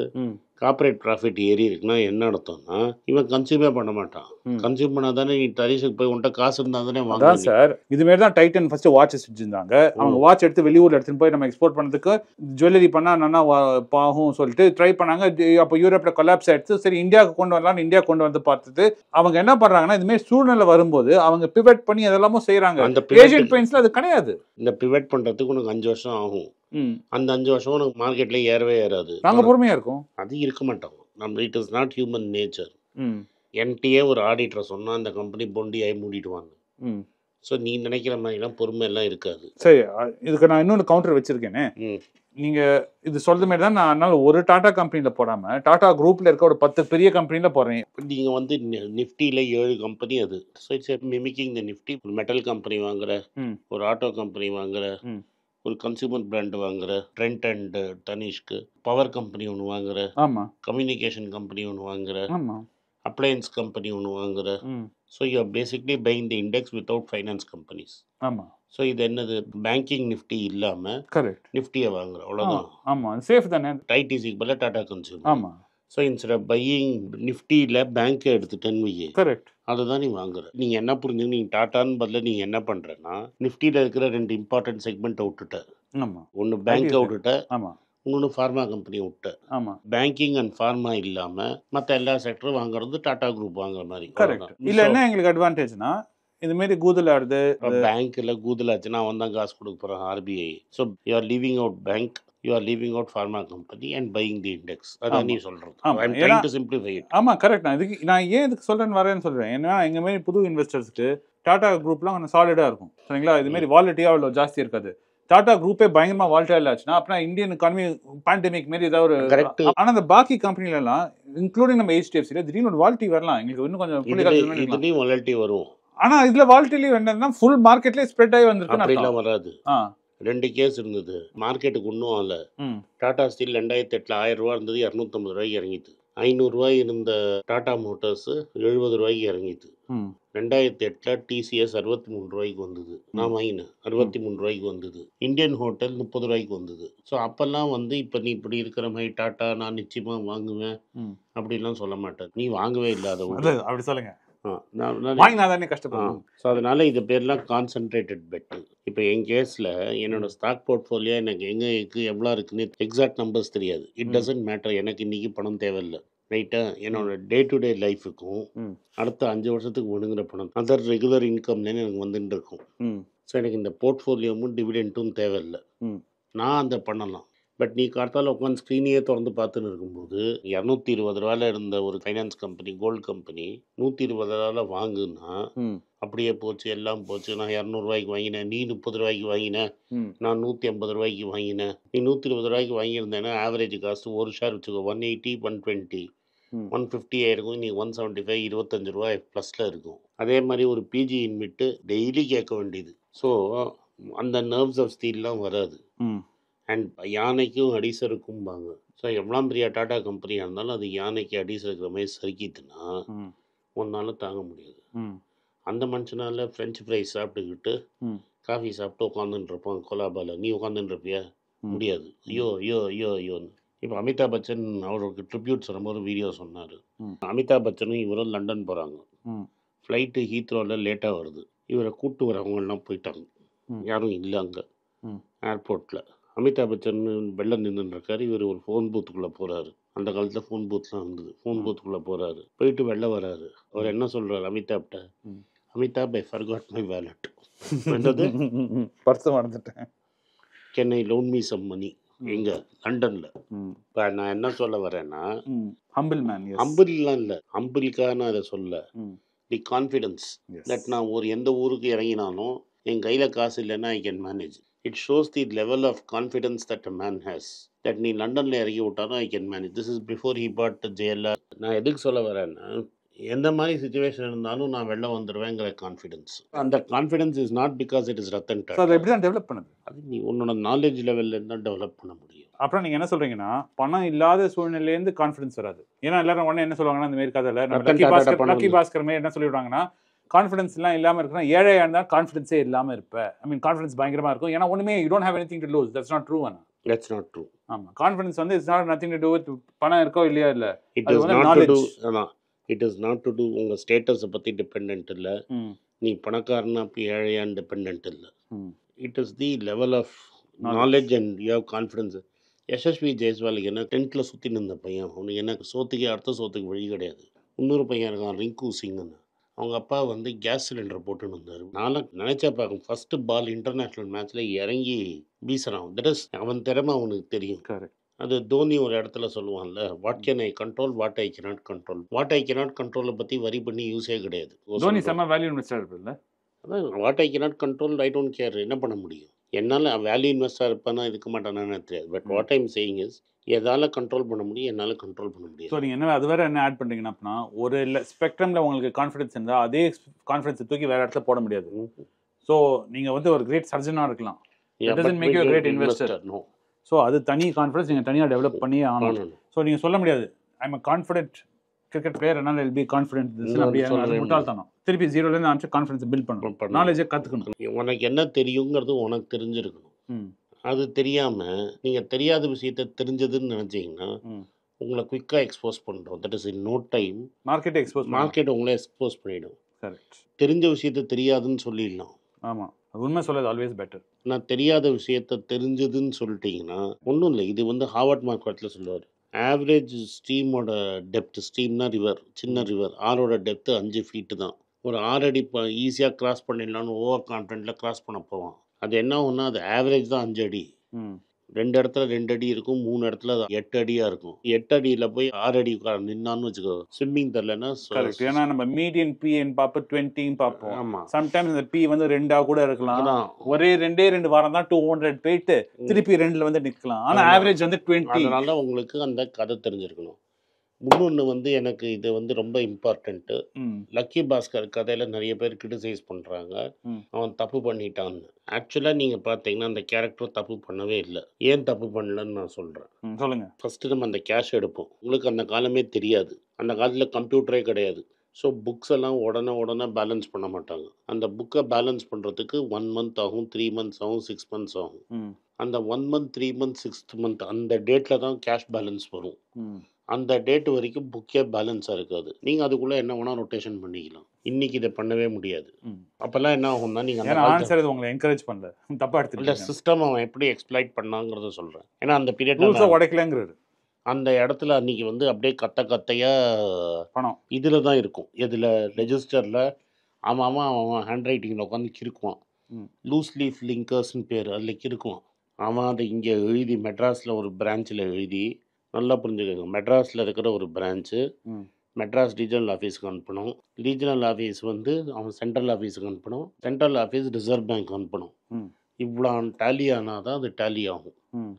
Speaker 1: கார்பரேட் ப்ராஃபிட் ஏறி இருக்குன்னா என்ன அர்த்தம்னா இவன் கன்சியூமே பண்ண மாட்டான். கன்சியூம் பண்ணா தானே நீ தரிசுக்கு போய் உன்ட்ட காசு இருந்தா தானே வாங்க.
Speaker 2: சார் இது மாதிரி தான் டைட்டன் ஃபர்ஸ்ட் வாட்சஸ் வச்சிருந்தாங்க. அவங்க வாட்ச் எடுத்து வெளியூர்ல எடுத்துன்னு போய் நம்ம எக்ஸ்போர்ட் பண்ணதுக்கு ஜுவல்லரி பண்ணா நல்லா பாகும் சொல்லிட்டு ட்ரை பண்ணாங்க. அப்போ யூரோப்ல கொலாப்ஸ் ஆயிடுச்சு. சரி இந்தியாவுக்கு கொண்டு வரலாம்னு இந்தியா கொண்டு வந்து பார்த்துட்டு அவங்க என்ன பண்றாங்கன்னா இது மாதிரி சூழ்நிலை வரும்போது அவங்க பிவட் பண்ணி அதெல்லாமும் செய்யறாங்க. ஏஷியன் பெயிண்ட்ஸ்ல அது கிடையாது.
Speaker 1: இந்த பிவட் பண்றதுக்கு உனக்கு 5 வருஷம் ஆகும். அந்த 5 வருஷம் உனக்கு மார்க்கெட்ல ஏறவே ஏறாது.
Speaker 2: நாங்க பொறுமையா இருக்கோம்.
Speaker 1: அது இருக்க மாட்டோம். நம்ம it is not human nature. என்கிட்டயே ஒரு ஆடிட்டர் சொன்னா அந்த கம்பெனி பொண்டியாகி மூடிடுவாங்க. ஸோ நீ நினைக்கிற மாதிரிலாம் பொறுமை எல்லாம் இருக்காது.
Speaker 2: சரி, இதுக்கு நான் இன்னொன்று கவுண்டர் வச்சிருக்கேனே. நீங்க இது சொல்ற மாதிரி தான் நான் அதனால ஒரு டாடா கம்பெனில போடாம டாடா குரூப்ல இருக்க ஒரு 10 பெரிய கம்பெனில போடுறேன்.
Speaker 1: நீங்க வந்து நிஃப்டியில 7 கம்பெனி அது. So it's mimicking the Nifty. ஒரு மெட்டல் கம்பெனி வாங்குற, ஒரு ஆட்டோ கம்பெனி வாங்குற, ஒரு கன்சியூமர் பிராண்ட் வாங்குற, ட்ரெண்ட் அண்ட் தனிஷ்க்கு, பவர் கம்பெனி ஒன்று வாங்குற, கம்யூனிகேஷன் கம்பெனி ஒன்று வாங்குற, அப்ளையன்ஸ் கம்பெனி ஒன்று வாங்குற. So you are basically buying the index without finance companies. ஆமாம். ஸோ இது என்னது, பேங்கிங் நிஃப்டி இல்லாமல் கரெக்ட் நிஃப்டியை வாங்குற, அவ்வளோதான். ஆமாம், சேஃப் தானே. ஐடிசிக்கு பதிலாக டாடா கன்சியூமர். ஆமாம். ஸோ இன்ஸ்டெட் ஆஃப் பையிங் நிஃப்டியில் பேங்க்கை எடுத்துட்டேன்னு வையே, கரெக்ட், அதுதான் நீ வாங்குற. நீங்கள் என்ன புரிஞ்சுங்க, நீங்கள் டாட்டான்னு பதில் நீங்கள் என்ன பண்ணுறேன்னா நிஃப்டியில் இருக்கிற 2 இம்பார்ட்டன்ட் செக்மெண்ட்டை விட்டுட்ட. ஆமாம். ஒன்று பேங்க்கை விட்டுட்ட, ஆமாம், இன்னொன்று ஃபார்மா கம்பெனியை விட்ட. ஆமாம். பேங்கிங் அண்ட் ஃபார்மா இல்லாமல் மற்ற எல்லா செக்டரும் வாங்குறது டாடா குரூப் வாங்குற மாதிரி. கரெக்ட். இல்லை என்ன எங்களுக்கு அட்வான்டேஜ்னா இதுமாரி கூதல் ஆடுது. பேங்க்கில் கூதல் ஆச்சுன்னா அவன் தான் காசு கொடுக்க போகிறான், RBI. So you are leaving out bank, you are leaving out pharma company and buying the index. அதான் நீ சொல்றது. I'm trying to simplify it. ஆமா, கரெக்ட். நான் ஏன் இதுக்கு வரேன்னு சொல்றேன். ஏன்னா எங்க மாதிரி புது இன்வெஸ்டர்ஸ்க்கு டாடா குரூப்லாம் கொஞ்சம் சாலிடா இருக்கும். சரிங்களா? இது மாதிரி வாலட்டியா அவ்வளோ ஜாஸ்தி இருக்காது. டாடா குரூப்பே பயங்கரமா வாலட்டைல் ஆச்சுன்னா அப்புறம் இந்தியன் எக்கானமி பேண்டமிக் மாதிரி ஏதாவது ஒரு கரெக்ட். ஆனா அந்த பாக்கி கம்பெனில எல்லாம் இன்க்ளூடிங் நம்ம HDFC திடீர்னு ஒரு வாலட்டி வரலாம். எங்களுக்கு இன்னும் கொஞ்சம் இதுலயும் வாலட்டி வரும். ஆனா இதுல வாலட்டிலி என்னன்னா ஃபுல் மார்க்கெட்லயே ஸ்ப்ரெட் ஆகி வந்திருக்கு. அப்படிலாம் வராது. 2 கேஸ் இருந்தது. மார்க்கெட்டுக்கு ஒன்றும் ஆகல. டாடா ஸ்டீல் 2008 1000 ரூபா இருந்தது, 250 ரூபாய்க்கு இறங்கிட்டு. ரூ. 500 இருந்த டாடா மோட்டார்ஸு ரூ. 70 இறங்கிது. 2008 டிசிஎஸ் ரூ. 63 வந்தது. நான் வாங்கினேன். ரூ. 63 வந்தது. இந்தியன் ஹோட்டல் ரூ. 30 வந்தது. ஸோ அப்போல்லாம் வந்து இப்போ நீ இப்படி இருக்கிற மாதிரி டாட்டா நான் நிச்சயமாக வாங்குவேன் அப்படிலாம் சொல்ல மாட்டேன். நீ வாங்கவே இல்லை அதை
Speaker 2: அப்படி சொல்லுங்க.
Speaker 1: வாங்கினாதானே கஷ்டப்படும். ஸோ அதனால இது பேர்லாம் கான்சன்ட்ரேட்டட் பெட்டு. இப்போ என் கேஸில் என்னோட ஸ்டாக் போர்ட்ஃபோலியோ எனக்கு எங்கே இருக்குது எவ்வளோ இருக்குன்னு எக்ஸாக்ட் நம்பர்ஸ் தெரியாது. It doesn't matter. எனக்கு இன்றைக்கி பணம் தேவையில்லை. ரைட்டா? என்னோட டே டு டே லைஃபுக்கும் அடுத்த 5 வருஷத்துக்கு ஒழுங்குற பணம் அதர் ரெகுலர் இன்கம்லேன்னு எனக்கு வந்துட்டு இருக்கும். ஸோ எனக்கு இந்த போர்ட்ஃபோலியோவும் டிவிடெண்ட்டும் தேவையில்லை. நான் அந்த பண்ணலாம். பட் நீ கார்த்தால உட்காந்து ஸ்க்ரீனையே திறந்து பார்த்துன்னு இருக்கும்போது $220 இருந்த ஒரு ஃபைனான்ஸ் கம்பெனி, கோல்டு கம்பெனி $120 வாங்குன்னா அப்படியே போச்சு, எல்லாம் போச்சு. நான் $200 வாங்கினேன், நீ $30 வாங்கினேன், நான் $150 வாங்கினேன். நீ $120 வாங்கியிருந்தேன்னா ஆவரேஜ் காஸ்ட் ஒரு ஷேர் வச்சுக்கோ 180, 120, 150 ஆயிருக்கும். நீ 175, $25 ப்ளஸில் இருக்கும். அதே மாதிரி ஒரு பிஜி இன்விட்டு டெய்லி கேட்க வேண்டியது. ஸோ அந்த நர்வ்ஸ் ஆஃப் ஸ்டீல்லாம் வராது. அண்ட் யானைக்கும் அடிசருக்கும்பாங்க. ஸோ எவ்வளோ பெரிய டாடா கம்பெனியாக இருந்தாலும் அது யானைக்கு அடிசருக்கிற மாதிரி சறுக்கிட்டுனா ஒன்னால தாங்க முடியாது. அந்த மனுஷனால ஃப்ரெஞ்ச் ஃப்ரைஸ் சாப்பிட்டுக்கிட்டு காஃபி சாப்பிட்டு உட்காந்துட்டு இருப்பான் கொலாபால. நீ உட்காந்துட்டு இருப்பியா? முடியாது. ஐயோ ஐயோ ஐயோ ஐயோன்னு. இப்போ அமிதாப் பச்சன் அவருக்கு ட்ரிபியூட் சொல்லும்போது வீடியோ சொன்னார். அமிதாப் பச்சனும் இவரும் லண்டன் போகிறாங்க. ஃப்ளைட்டு ஹீத்ரோவில் லேட்டாக வருது. இவரை கூப்பிட்டு வரவங்கெல்லாம் போயிட்டாங்க. யாரும் இல்லை அங்கே ஏர்போர்ட்டில். அமிதாப் பச்சன் வெளில நின்றுருக்காரு. இவர் ஒரு ஃபோன் பூத்துக்குள்ளே போகிறாரு. அந்த காலத்தில் ஃபோன் பூத்லாம் இருந்தது. ஃபோன் பூத்துக்குள்ளே போகிறாரு. போயிட்டு வெளில வராரு. அவர் என்ன சொல்கிறார் அமிதாப்கிட்ட? Amitabh, I forgot my wallet. என்னது?
Speaker 2: பர்ஸ் மறந்துட்டேன்.
Speaker 1: Can I loan me some money? எங்கே? லண்டனில். இப்போ நான் என்ன சொல்ல வரேன்னா,
Speaker 2: ஹம்பிள் மேன்.
Speaker 1: ஹம்பிள்லாம் இல்லை. ஹம்பிளுக்காக நான் அதை சொல்ல. தி கான்ஃபிடென்ஸ் தட் நான் எந்த ஊருக்கு இறங்கினாலும் என் கையில் காசு இல்லைன்னா ஐ can manage. It shows the level of confidence that a man has. That நீ லண்டனில் இறக்கி விட்டாலும் I can manage. This is before he bought JLR. நான் எதுக்கு சொல்ல வரேன்னா, எந்த மாதிரி சுச்சுவேஷன் இருந்தாலும் நான் வெளில வந்துடுவேங்கிற கான்ஃபிடென்ஸ். அந்த confidence is not because it is Ratan Tata.
Speaker 2: அதை எப்படி தான் டெவலப் பண்ணுது? அது
Speaker 1: நீ உன்னோட நாலேஜ் லெவலில் இருந்தால் டெவலப் பண்ண முடியும்.
Speaker 2: அப்புறம் நீங்கள் என்ன சொல்கிறீங்கன்னா, பணம் இல்லாத சூழ்நிலையிலேருந்து கான்ஃபிடன்ஸ் வராது. ஏன்னா எல்லாரும் உடனே என்ன சொல்லுவாங்கன்னா, இந்த மாதிரி கதையில் லக்கி பாஸ்கர் மாதிரி என்ன சொல்லிவிடுவாங்கன்னா, கான்ஃபிடன்ஸ்லாம் இல்லாமல் இருக்குன்னா ஏழையாக இருந்தால் கான்ஃபிடன்ஸே இல்லாமல் இருப்பேன். ஐ மீன் கான்ஃபிடன்ஸ் பயங்கரமாக இருக்கும். ஏன்னா ஒன்றுமே you don't have anything to lose. That's not true.
Speaker 1: That's not true.
Speaker 2: ஆமாம், கான்ஃபிடன்ஸ் வந்து it's not nothing to do with பணம் இருக்கோ இல்லையா இல்லை.
Speaker 1: It is not to do. It is not to do உங்கள் ஸ்டேட்டஸை பற்றி டிபெண்ட் இல்லை. நீ பணக்காரனா அப்போ ஏழையான்னு டிபெண்ட் இல்லை. It is the level of knowledge and you have confidence. Yashasvi ஜெய்ஸ்வாலுக்கு என்ன டென்த்தில் சுற்றி நின்ற பையன். அவனுக்கு என்ன சோத்துக்கு அடுத்த சோத்துக்கு வழி கிடையாது. இன்னொரு பையன் இருக்கான் ரிங்கு சிங்னு. அவங்க அப்பா வந்து கேஸ் சிலிண்டர் போட்டுன்னு வந்தார். நானும் நினச்சா பார்க்க ஃபஸ்ட்டு பால் இன்டர்நேஷ்னல் மேட்ச்சில் இறங்கி வீசுகிறான். தட் இஸ் அவன் திறமை அவனுக்கு தெரியும்.
Speaker 2: கரெக்ட்.
Speaker 1: அது தோனி ஒரு இடத்துல சொல்லுவான்ல, what can I control, what I cannot control. What I cannot கண்ட்ரோலை பற்றி வரி பண்ணி யூஸே கிடையாது.
Speaker 2: தோனி செம்ம வேல்யூ இன்வெஸ்டர் இல்லை.
Speaker 1: அதான் what I cannot control, I don't care. என்ன பண்ண முடியும்? என்னால் வேல்யூ இன்வெஸ்டாக இருப்பேன்னா இருக்க மாட்டேன்னு தெரியாது. But what I'm saying is, எதால் கண்ட்ரோல் பண்ண முடியும், என்னால் கண்ட்ரோல் பண்ண முடியும்.
Speaker 2: ஸோ நீங்கள் என்ன அது வேறு என்ன ஆட் பண்ணுறீங்கன்னா, அப்படின்னா ஒரு ஸ்பெக்ட்ரமில் உங்களுக்கு கான்ஃபிடன்ஸ் இருந்தால் அதே கான்ஃபிடன்ஸை தூக்கி வேறு இடத்துல போட முடியாது. ஸோ நீங்கள் வந்து ஒரு கிரேட் சர்ஜனாக இருக்கலாம். It doesn't make you a great investor. No. So அது தனி கான்ஃபிடன்ஸ் நீங்கள் தனியாக டெவலப் பண்ணியே ஆகணும். ஸோ நீங்கள் சொல்ல முடியாது I'm a confident cricket player, என்னால் எல் பி கான்ஃபிடென்ட் அப்படியே முட்டாள்தானோ. திருப்பி ஜீரோலேருந்து ஆரம்பிச்சு கான்ஃபிடன்ஸை பில்ட் பண்ணணும். நாலேஜை கற்றுக்கணும்.
Speaker 1: உனக்கு என்ன தெரியுங்கிறது உனக்கு தெரிஞ்சிருக்கணும். அது தெரியாமல் நீங்கள் தெரியாத விஷயத்த தெரிஞ்சதுன்னு நினச்சிங்கன்னா உங்களை குயிக்காக எக்ஸ்போஸ் பண்ணுறோம். That is in no time market உங்களை எக்ஸ்போஸ் பண்ணிவிடும்.
Speaker 2: கரெக்ட்.
Speaker 1: தெரிஞ்ச விஷயத்த தெரியாதுன்னு சொல்லிடலாம்.
Speaker 2: ஆமாம், அது உண்மை சொல்லுறது ஆல்வேஸ் பெட்டர்.
Speaker 1: நான் தெரியாத விஷயத்த தெரிஞ்சதுன்னு சொல்லிட்டீங்கன்னா ஒன்றும் இல்லை. இது வந்து ஹார்வர்ட் மார்க்கெட்டில் சொல்லுவார். ஆவரேஜ் ஸ்ட்ரீமோட டெப்த், ஸ்ட்ரீம்னா ரிவர், சின்ன ரிவர், ஆரோட டெப்த்து 5 ஃபீட்டு தான். ஒரு 6 அடி ஈஸியாக கிராஸ் பண்ணிடலான்னு ஓவர் கான்ஃபிடென்ட்டில் கிராஸ் பண்ண போவான். அது என்ன ஒன்றா, அது ஆவரேஜ் தான் 5 அடி. 2 இடத்துல 2 அடி இருக்கும், 3 இடத்துல 8 அடியாக இருக்கும். 8 அடியில் போய் 6 அடி நின்னான்னு வச்சுக்கோ, ஸ்விம்மிங் தெரிலன்னா.
Speaker 2: கரெக்ட். ஏன்னா நம்ம மீடியன் பின்னு பார்ப்போம், 20 பார்ப்போம். ஆமாம், சம்டைம்ஸ் இந்த பி வந்து 2 கூட இருக்கலாம். ஒரே 2 வாரம் தான் 200 போயிட்டு திருப்பி 2ல் வந்து நிற்கலாம். ஆனால் ஆவரேஜ் வந்து 20.
Speaker 1: அதனால உங்களுக்கு அந்த கதை தெரிஞ்சிருக்கணும். இன்னொன்று வந்து எனக்கு இது வந்து ரொம்ப இம்பார்ட்டண்ட்டு.
Speaker 2: ம்
Speaker 1: லக்கி பாஸ்கர் கதையில் நிறைய பேர் கிரிட்டிசைஸ் பண்ணுறாங்க,
Speaker 2: ம்
Speaker 1: அவன் தப்பு பண்ணிட்டான்னு. ஆக்சுவலாக நீங்கள் பார்த்தீங்கன்னா அந்த கேரக்டர் தப்பு பண்ணவே இல்லை. ஏன் தப்பு பண்ணலன்னு நான் சொல்கிறேன்.
Speaker 2: ம் சொல்லுங்க.
Speaker 1: ஃபஸ்ட்டு நம்ம அந்த கேஷ் எடுப்போம். உங்களுக்கு அந்த காலமே தெரியாது. அந்த காலத்தில் கம்ப்யூட்டரே கிடையாது. ஸோ புக்ஸ் எல்லாம் உடனே பேலன்ஸ் பண்ண மாட்டாங்க. அந்த புக்கை பேலன்ஸ் பண்ணுறதுக்கு 1 மந்த் ஆகும், 3 மந்த்ஸ் ஆகும், 6 மந்த்ஸ் ஆகும்.
Speaker 2: ம்
Speaker 1: அந்த 1 மந்த், 3 மந்த், 6th மந்த் அந்த டேட்டில் தான் கேஷ் பேலன்ஸ் வரும்.
Speaker 2: ம்
Speaker 1: அந்த டேட் வரைக்கும் புக்கே பேலன்ஸாக இருக்காது. நீங்கள் அதுக்குள்ளே என்ன வேணால் ரொட்டேஷன் பண்ணிக்கலாம். இன்னைக்கு இதை பண்ணவே முடியாது.
Speaker 2: ம்
Speaker 1: அப்போல்லாம் என்ன ஆகும்னா நீங்கள் அந்த
Speaker 2: ஏன்னா
Speaker 1: காலத்தில்
Speaker 2: ஆன்சர் இது உங்களை என்கரேஜ் பண்ணல, தப்பா
Speaker 1: இல்லை
Speaker 2: எடுத்துக்கிட்டீங்க.
Speaker 1: சிஸ்டம் அவன் எப்படி எக்ஸ்ப்ளாய்ட் பண்ணாங்கிறத சொல்கிறேன். ஏன்னா அந்த பீரியடில்
Speaker 2: ரூல்ஸை உடைக்கலங்கிறாரு.
Speaker 1: அந்த இடத்துல அன்றைக்கி வந்து அப்படியே கத்தையாக
Speaker 2: பணம்.
Speaker 1: இதில் தான் இருக்கும். இதில் ரெஜிஸ்டரில் அவன் ஹேண்ட் ரைட்டிங்கில் உட்காந்து கிறுக்குவான்.
Speaker 2: ம்
Speaker 1: லூஸ் லீஃப் லிங்கர்ஸ்னு பேர், அதில் கிறுக்குவான். அவன் அதை இங்கே எழுதி மெட்ராஸில் ஒரு பிரான்ச்சில் எழுதி, நல்லா புரிஞ்சுக்கோங்க, மெட்ராஸில் இருக்கிற ஒரு பிரான்ச்சு
Speaker 2: ம்
Speaker 1: மெட்ராஸ் ரீஜனல் ஆஃபீஸுக்கு அனுப்பணும். ரீஜனல் ஆஃபீஸ் வந்து அவன் சென்ட்ரல் ஆஃபீஸுக்கு அனுப்பணும். சென்ட்ரல் ஆஃபீஸ் ரிசர்வ் பேங்க் அனுப்பணும்.
Speaker 2: ம்
Speaker 1: இவ்வளோ டேலி ஆனால் தான் அது டேலி ஆகும்.
Speaker 2: ம்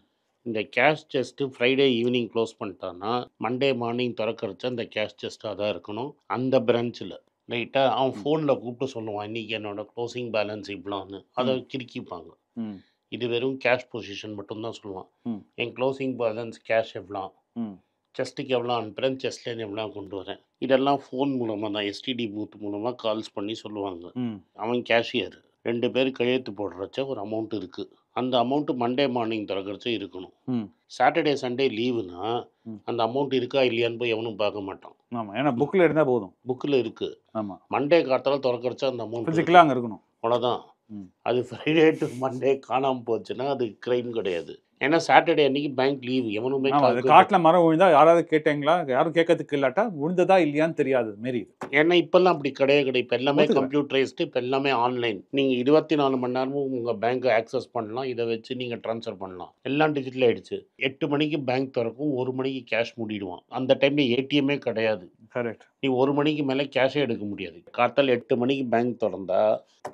Speaker 1: இந்த cash chest Friday evening close பண்ணிட்டான்னா மண்டே மார்னிங் திறக்கறச்ச அந்த கேஷ் செஸ்ட்டாக தான் இருக்கணும் அந்த பிரான்ச்சில். ரைட்டாக அவன் ஃபோனில் கூப்பிட்டு சொல்லுவான், இன்றைக்கி என்னோட க்ளோசிங் பேலன்ஸ் இவ்வளோன்னு. அதை கிறுக்கிப்பாங்க.
Speaker 2: ம்
Speaker 1: இது வெறும் கேஷ் பொசிஷன் மட்டும்தான் சொல்லுவான்.
Speaker 2: ம்
Speaker 1: என் க்ளோசிங் பேலன்ஸ் கேஷ் எவ்வளோ,
Speaker 2: ம்
Speaker 1: செஸ்ட்டுக்கு எவ்வளோ அனுப்புகிறேன், செஸ்ட்லேருந்து எவ்வளோ கொண்டு வரேன். இதெல்லாம் ஃபோன் மூலமாக தான், எஸ்டிடி பூத் மூலமாக கால்ஸ் பண்ணி சொல்லுவாங்க.
Speaker 2: ம்
Speaker 1: அவன் கேஷியர் 2 பேர் கையெழுத்து போடுறச்ச ஒரு அமௌண்ட் இருக்குது. அந்த அமௌண்ட்டு மண்டே மார்னிங் திறக்கறச்ச இருக்கணும்.
Speaker 2: ம்
Speaker 1: சாட்டர்டே சண்டே லீவுனா
Speaker 2: ம்.
Speaker 1: அந்த அமௌண்ட் இருக்கா இல்லையான்னு போய் எவனும் பார்க்க மாட்டான்.
Speaker 2: ஆமாம், ஏன்னா புக்கில் இருந்தால் போதும்.
Speaker 1: புக்கில் இருக்குது.
Speaker 2: ஆமாம்,
Speaker 1: மண்டே காத்தால திறக்கறச்ச அந்த அமௌண்ட்
Speaker 2: ஃபிசிக்கலாக அங்கே இருக்கணும்.
Speaker 1: அவ்வளோதான்.
Speaker 2: ம்
Speaker 1: அது ஃப்ரைடே டு மண்டே காணாமல் போச்சுன்னா அது கிரைம் கிடையாது. ஏன்னா சாட்டர்டே அன்னைக்கு பேங்க் லீவு, எவனுமே
Speaker 2: ஆமாம், அது காட்டில் மரம் விழுந்தா யாராவது கேட்டீங்களா, யாரும் கேட்கறதுக்கு இல்லாட்டா விழுந்ததா இல்லையான்னு தெரியாது மாரி இது.
Speaker 1: ஏன்னா இப்போல்லாம் அப்படி கிடையாது. இப்போ எல்லாமே
Speaker 2: ஒத்துக்கிறேன்.
Speaker 1: கம்ப்யூட்டரைஸ்டு, இப்போ எல்லாமே ஆன்லைன். நீங்கள் 24 மணி நேரமும் உங்கள் பேங்க்கை ஆக்சஸ் பண்ணலாம். இதை வச்சு நீங்கள் ட்ரான்ஸ்ஃபர் பண்ணலாம். எல்லாம் டிஜிட்டல் ஆகிடுச்சு. 8 மணிக்கு பேங்க் திறக்கும், 1 மணிக்கு கேஷ் மூடிடுவான். அந்த டைமில் ஏடிஎம்மே கிடையாது.
Speaker 2: கரெக்ட்.
Speaker 1: நீ 1 மணிக்கு மேலே கேஷே எடுக்க முடியாது. காத்தால் 8 மணிக்கு பேங்க் திறந்தா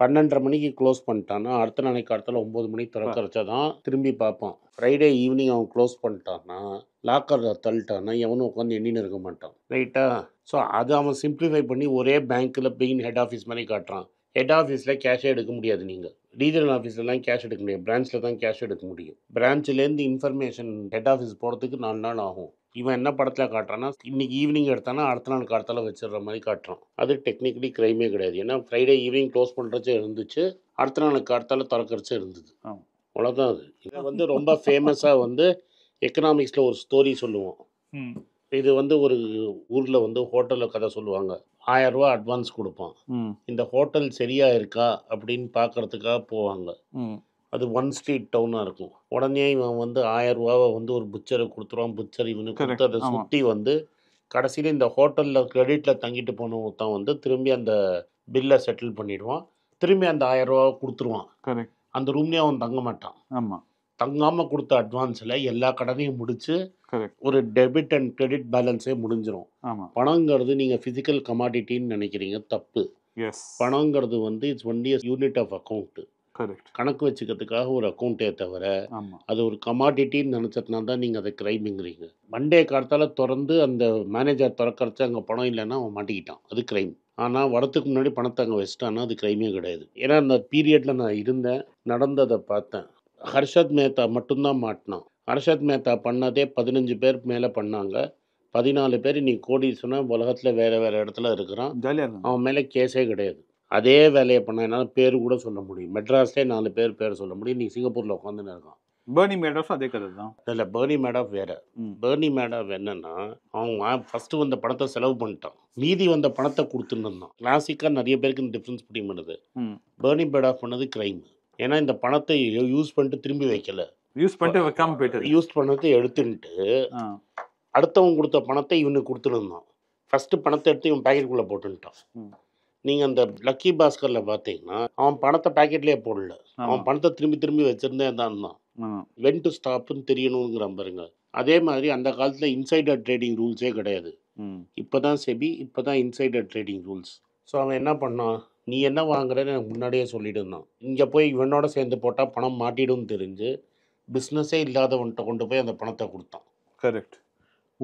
Speaker 1: 12:30 மணிக்கு க்ளோஸ் பண்ணிட்டான்னா அடுத்த நாளைக்கு காத்தால் 9 மணிக்கு திறக்கறச்சா தான் திரும்பி பார்ப்பான். ஃப்ரைடே ஈவினிங் அவன் க்ளோஸ் பண்ணிட்டான்னா லாக்கரில் தள்ளிட்டான்னா எவனும் உட்காந்து எண்ணின்னு இருக்க மாட்டான். ரைட்டா? ஸோ அது அவன் சிம்பிளிஃபை பண்ணி ஒரே பேங்க்கில் பெயின் ஹெட் ஆஃபீஸ் மாதிரி காட்டுறான். ஹெட் ஆஃபீஸில் கேஷே எடுக்க முடியாது. நீங்கள் ரீஜனல் ஆஃபீஸ்லாம் கேஷ் எடுக்க முடியாது. பிரான்ச்சில் தான் கேஷ் எடுக்க முடியும். பிரான்ச்சிலேருந்து இன்ஃபர்மேஷன் ஹெட் ஆஃபீஸ் போகிறதுக்கு 4 நாள் ஆகும். இவன் என்ன படத்தில் காட்டுறான்னா இன்னைக்கு ஈவினிங் எடுத்தானா அடுத்த நாள் காலத்தால் வச்சிடுற மாதிரி காட்டுறான். அது டெக்னிக்கலி கிரைமே கிடையாது. ஏன்னா ஃப்ரைடே ஈவினிங் க்ளோஸ் பண்ணுறச்சே இருந்துச்சு, அடுத்த நாள் காலத்தால் திறக்கறச்சே இருந்தது.
Speaker 2: ஆமாம்,
Speaker 1: அவ்வளோதான். அது இதை வந்து ரொம்ப ஃபேமஸாக வந்து எக்கனாமிக்ஸில் ஒரு ஸ்டோரி சொல்லுவோம்.
Speaker 2: ம்
Speaker 1: இது வந்து ஒரு ஊரில் வந்து ஹோட்டலில் கதை சொல்லுவாங்க. 1000 ரூபா அட்வான்ஸ் கொடுப்பான்.
Speaker 2: ம்
Speaker 1: இந்த ஹோட்டல் சரியாக இருக்கா அப்படின்னு பார்க்கறதுக்காக போவாங்க.
Speaker 2: ம்
Speaker 1: அது 1 ஸ்ட்ரீட் டவுனாக இருக்கும். உடனே இவன் வந்து 1000 ரூபாவை வந்து ஒரு புச்சரை கொடுத்துருவான். புச்சர் இவனுக்கு
Speaker 2: Correct.
Speaker 1: கொடுத்து அதை
Speaker 2: ஆமா.
Speaker 1: சுற்றி வந்து கடைசியில் இந்த ஹோட்டலில் கிரெடிட்டில் தங்கிட்டு போன ஒருத்தன் வந்து திரும்பி அந்த பில்லை செட்டில் பண்ணிடுவான். திரும்பி அந்த 1000 ரூபாவை கொடுத்துருவான்.
Speaker 2: கரெக்ட்.
Speaker 1: அந்த ரூம்லேயே அவன் தங்க மாட்டான்.
Speaker 2: ஆமாம்,
Speaker 1: தங்காமல் கொடுத்த அட்வான்ஸில் எல்லா கடனையும் முடித்து
Speaker 2: கரெக்ட்.
Speaker 1: ஒரு டெபிட் அண்ட் கிரெடிட் பேலன்ஸே முடிஞ்சிடும்.
Speaker 2: ஆமாம்,
Speaker 1: பணங்கிறது நீங்கள் ஃபிசிக்கல் கமாடிட்டின்னு நினைக்கிறீங்க, தப்பு.
Speaker 2: எஸ்,
Speaker 1: பணங்கிறது வந்து it's only unit of account.
Speaker 2: Correct.
Speaker 1: கணக்கு வச்சுக்கிறதுக்காக ஒரு அக்கௌண்ட்டே தவிர
Speaker 2: ஆமாம்,
Speaker 1: அது ஒரு கமாடிட்டின்னு நினச்சதுனா தான் நீங்கள் அதை கிரைமுங்கிறீங்க. மண்டே காலத்தால் திறந்து அந்த மேனேஜர் திறக்கறச்ச அங்கே பணம் இல்லைன்னா அவன் மாட்டிக்கிட்டான், அது கிரைம். ஆனால் வரத்துக்கு முன்னாடி பணத்தை அங்கே வச்சிட்டான்னா அது கிரைமே கிடையாது. ஏன்னா அந்த பீரியடில் நான் இருந்தேன், நடந்ததை பார்த்தேன். ஹர்ஷத் மேத்தா மட்டும்தான் மாட்டினான். ஹர்ஷத் மேத்தா பண்ணதே 15 பேர் மேலே பண்ணாங்க. 14 பேர் நீ கோடீஸ்வரனா உலகத்தில் வேறு வேறு இடத்துல இருக்கிறான்.
Speaker 2: ஜாலியாக இருக்கும்.
Speaker 1: அவன் மேலே கேஸே கிடையாது. அதே வேலையை பண்ண என்னால் பேர் கூட சொல்ல முடியும். மெட்ராஸ்லேயே 4 பேர் சொல்ல முடியும். நீ சிங்கப்பூரில் உட்காந்துன்னு இருக்கான்.
Speaker 2: பேர்னி மேடோஸும் அதே கதை தான்.
Speaker 1: அதில் பெர்னி மேடாஃப் வேறு.
Speaker 2: ம்
Speaker 1: பெர்னி மேடாஃப் என்னன்னா அவன் ஃபஸ்ட்டு வந்த பணத்தை செலவு பண்ணிட்டான், மீதி வந்த பணத்தை கொடுத்துன்னு இருந்தான். கிளாசிக்காக நிறைய பேருக்கு இந்த டிஃப்ரென்ஸ் புரிய மாட்டேது.
Speaker 2: ம்
Speaker 1: பெர்னி மேடாஃப் பண்ணது கிரைம். ஏன்னா இந்த பணத்தை யூஸ் பண்ணிட்டு திரும்பி வைக்கல,
Speaker 2: யூஸ் பண்ணிட்டு வைக்காம போயிட்டு.
Speaker 1: யூஸ் பண்ணதை எடுத்துன்ட்டு
Speaker 2: ஆ
Speaker 1: அடுத்தவன் கொடுத்த பணத்தை இவனுக்கு கொடுத்துன்னு இருந்தான். ஃபஸ்ட்டு பணத்தை எடுத்து இவன் பேக்கெட்டுக்குள்ளே போட்டுன்ட்டான்.
Speaker 2: ம்
Speaker 1: நீங்கள் அந்த லக்கி பாஸ்கரில் பார்த்தீங்கன்னா அவன் பணத்தை பேக்கெட்லேயே போடல, அவன்
Speaker 2: ஆமாம்,
Speaker 1: பணத்தை திரும்பி வச்சுருந்தே தான் இருந்தான்.
Speaker 2: ஆமாம்,
Speaker 1: வென் டு ஸ்டாப்னு தெரியணுங்கிற பாருங்க. அதே மாதிரி அந்த காலத்தில் இன்சைடர் ட்ரேடிங் ரூல்ஸே கிடையாது.
Speaker 2: ம்
Speaker 1: இப்போ தான் செபி, இப்போ தான் இன்சைடர் ட்ரேடிங் ரூல்ஸ். ஸோ அவன் என்ன பண்ணான், நீ என்ன வாங்குறன்னு எனக்கு முன்னாடியே சொல்லிட்டு இருந்தான். இங்கே போய் இவனோட சேர்ந்து போட்டால் பணம் மாட்டிடும்னு தெரிஞ்சு பிஸ்னஸே இல்லாதவன்கிட்ட கொண்டு போய் அந்த பணத்தை கொடுத்தான்.
Speaker 2: கரெக்ட்.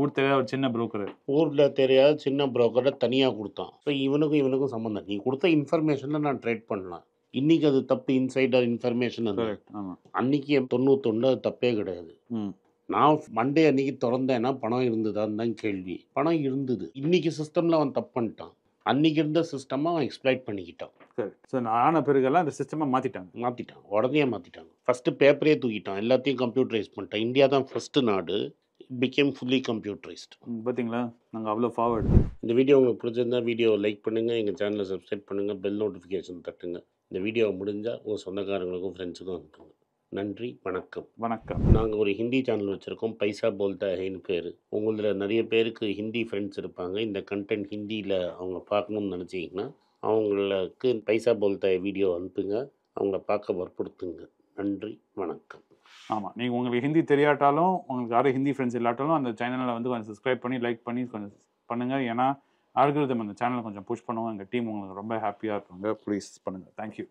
Speaker 2: ஊர் தெரியாத ஒரு சின்ன புரோக்கர்.
Speaker 1: ஊரில் தெரியாத சின்ன புரோக்கரை தனியாக கொடுத்தான். ஸோ இவனுக்கும் சம்மந்தம். நீ கொடுத்த இன்ஃபர்மேஷனில் நான் ட்ரேட் பண்ணலாம். இன்றைக்கி அது தப்பு, இன்சைடர் இன்ஃபர்மேஷன். அது
Speaker 2: கரெக்ட். ஆமாம்.
Speaker 1: அன்றைக்கி 91 அது தப்பே கிடையாது. நான் மண்டே அன்றைக்கி திறந்தேன்னா பணம் இருந்ததான்னு தான் கேள்வி. பணம் இருந்தது. இன்றைக்கி சிஸ்டமில் அவன் தப்பு பண்ணிட்டான். அன்றைக்கி இருந்த சிஸ்டமாக அவன் எக்ஸ்ப்ளாய்ட் பண்ணிக்கிட்டான்.
Speaker 2: கரெக்ட். ஸோ ஆன பிறகெல்லாம் அந்த சிஸ்டமை மாற்றிட்டாங்க.
Speaker 1: உடனே மாற்றிட்டாங்க. ஃபஸ்ட்டு பேப்பரே தூக்கிட்டான், எல்லாத்தையும் கம்ப்யூட்டரைஸ் பண்ணிட்டான். இந்தியா தான் ஃபஸ்ட்டு நாடு இட் பிகேம் ஃபுல்லி கம்ப்யூட்டரைஸ்ட்.
Speaker 2: பார்த்தீங்களா, நாங்கள் அவ்வளோ ஃபார்வர்டு.
Speaker 1: இந்த வீடியோ உங்களுக்கு பிடிச்சிருந்தா வீடியோவை லைக் பண்ணுங்கள், எங்கள் சேனலை சப்ஸ்கிரைப் பண்ணுங்கள், பெல் நோட்டிஃபிகேஷன் தட்டுங்க. இந்த வீடியோவை முடிஞ்சால் உங்கள் சொந்தக்காரங்களுக்கும் ஃப்ரெண்ட்ஸுக்கும் அனுப்புங்க. நன்றி, வணக்கம்.
Speaker 2: வணக்கம்.
Speaker 1: நாங்கள் ஒரு ஹிந்தி சேனல் வச்சுருக்கோம், பைசா போல்தா ஹேன்னு பேர். உங்களில் நிறைய பேருக்கு ஹிந்தி ஃப்ரெண்ட்ஸ் இருப்பாங்க. இந்த கண்டென்ட் ஹிந்தியில் அவங்க பார்க்கணுன்னு நினச்சிங்கன்னா அவங்களுக்கு பைசா போல்தா வீடியோ அனுப்புங்க, அவங்கள பார்க்க வற்புறுத்துங்க. நன்றி, வணக்கம்.
Speaker 2: ஆமாம், நீங்கள் உங்களுக்கு ஹிந்தி தெரியாட்டாலும், உங்களுக்கு யாரும் ஹிந்தி ஃப்ரெண்ட்ஸ் இல்லாட்டாலும் அந்த சேனலில் வந்து கொஞ்சம் சப்ஸ்கிரைப் பண்ணி லைக் பண்ணி கொஞ்சம் பண்ணுங்கள். ஏன்னா ஆல்கரிதம் அந்த சேனலை கொஞ்சம் புஷ் பண்ணுவோம். எங்கள் டீம் உங்களுக்கு ரொம்ப ஹாப்பியாக இருப்பாங்க. ப்ளீஸ் பண்ணுங்கள். தேங்க்யூ.